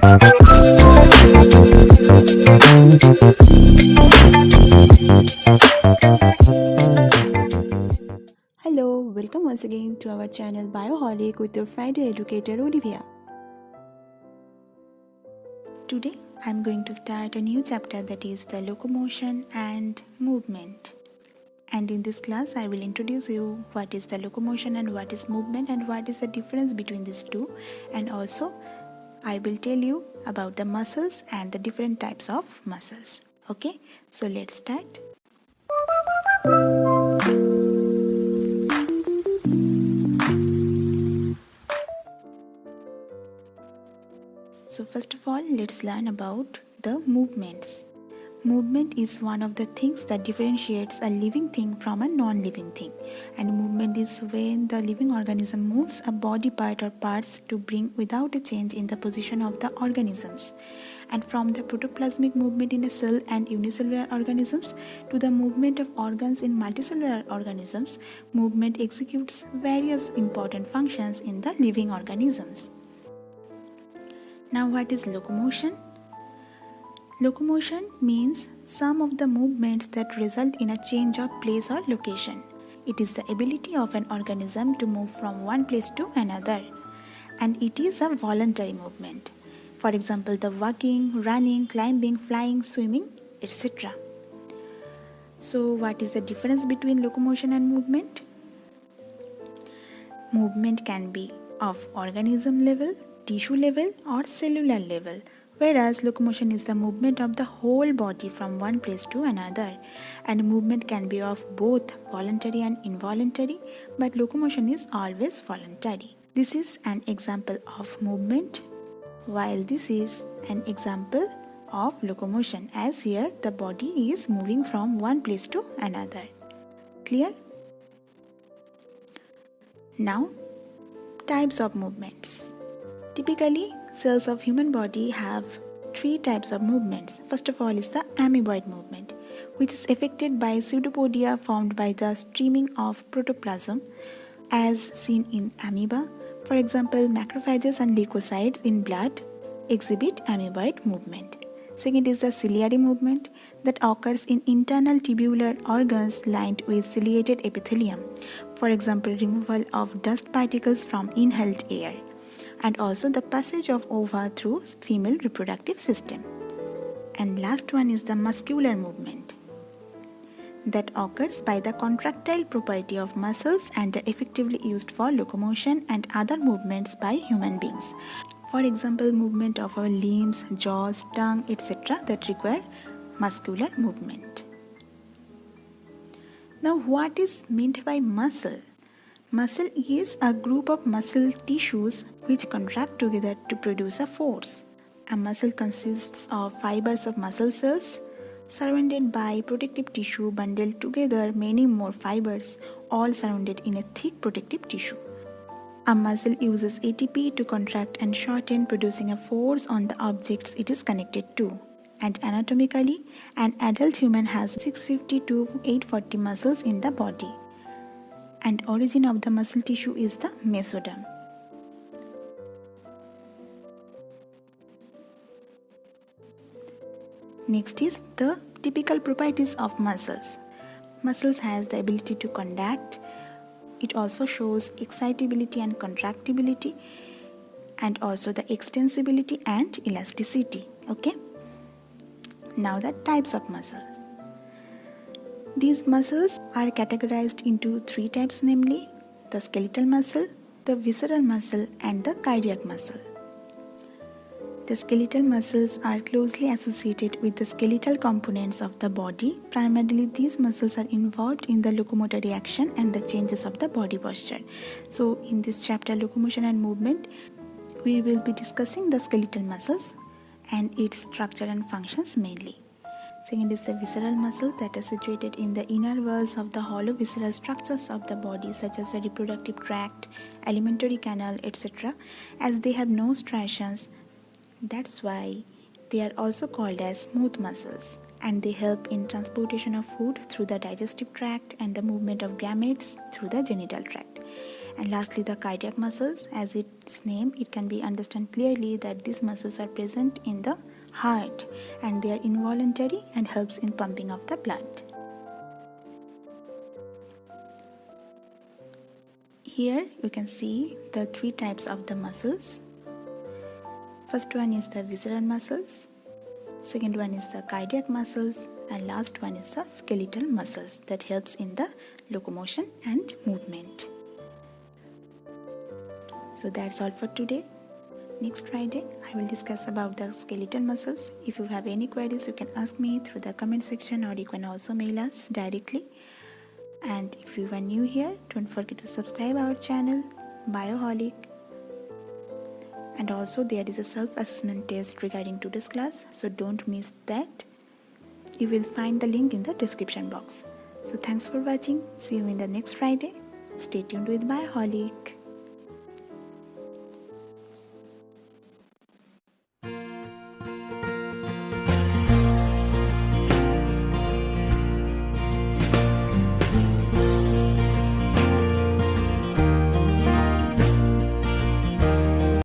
Hello, welcome once again to our channel Bioholic with your Friday educator Olivia. Today I'm going to start a new chapter, that is the locomotion and movement. And in this class I will introduce you what is the locomotion and what is movement and what is the difference between these two, and also I will tell you about the muscles and the different types of muscles. Okay, so let's start. So first of all, let's learn about the movements. Movement is one of the things that differentiates a living thing from a non-living thing. And movement is when the living organism moves a body part or parts to bring without a change in the position of the organisms. And from the protoplasmic movement in a cell and unicellular organisms to the movement of organs in multicellular organisms, movement executes various important functions in the living organisms. Now, what is locomotion? Locomotion means some of the movements that result in a change of place or location. It is the ability of an organism to move from one place to another, and it is a voluntary movement. For example, the walking, running, climbing, flying, swimming, etc. So, what is the difference between locomotion and movement? Movement can be of organism level, tissue level, or cellular level, whereas locomotion is the movement of the whole body from one place to another, and movement can be of both voluntary and involuntary, but locomotion is always voluntary. This is an example of movement, while this is an example of locomotion, as here the body is moving from one place to another. Clear? Now, types of movements. Typically, cells of human body have three types of movements. First of all is the amoeboid movement, which is effected by pseudopodia formed by the streaming of protoplasm as seen in amoeba. For example, macrophages and leukocytes in blood exhibit amoeboid movement. Second is the ciliary movement that occurs in internal tubular organs lined with ciliated epithelium. For example, removal of dust particles from inhaled air, and also the passage of ova through female reproductive system. And last one is the muscular movement that occurs by the contractile property of muscles and are effectively used for locomotion and other movements by human beings. For example, movement of our limbs, jaws, tongue, etc. that require muscular movement. Now, what is meant by muscle? Muscle is a group of muscle tissues which contract together to produce a force. A muscle consists of fibers of muscle cells surrounded by protective tissue bundled together many more fibers, all surrounded in a thick protective tissue. A muscle uses ATP to contract and shorten, producing a force on the objects it is connected to. And anatomically, an adult human has 650 to 840 muscles in the body. And origin of the muscle tissue is the mesoderm. Next is the typical properties of muscles. Muscles has the ability to contract. It also shows excitability and contractibility, and also the extensibility and elasticity. Okay. Now the types of muscles. These muscles are categorized into three types, namely the skeletal muscle, the visceral muscle, and the cardiac muscle. The skeletal muscles are closely associated with the skeletal components of the body. Primarily, these muscles are involved in the locomotory action and the changes of the body posture. So, in this chapter, Locomotion and Movement, we will be discussing the skeletal muscles and its structure and functions mainly. Second is the visceral muscles that are situated in the inner walls of the hollow visceral structures of the body, such as the reproductive tract, alimentary canal, etc. As they have no striations, that's why they are also called as smooth muscles, and they help in transportation of food through the digestive tract and the movement of gametes through the genital tract. And lastly, the cardiac muscles. As its name, it can be understood clearly that these muscles are present in the heart and they are involuntary and helps in pumping of the blood. Here you can see the three types of the muscles. First one is the visceral muscles, second one is the cardiac muscles, and last one is the skeletal muscles that helps in the locomotion and movement. So that's all for today. Next Friday I will discuss about the skeletal muscles. If you have any queries, you can ask me through the comment section, or you can also mail us directly. And if you are new here, don't forget to subscribe our channel Bioholic. And also there is a self-assessment test regarding today's class, so don't miss that. You will find the link in the description box. So thanks for watching. See you in the next Friday. Stay tuned with Bioholic.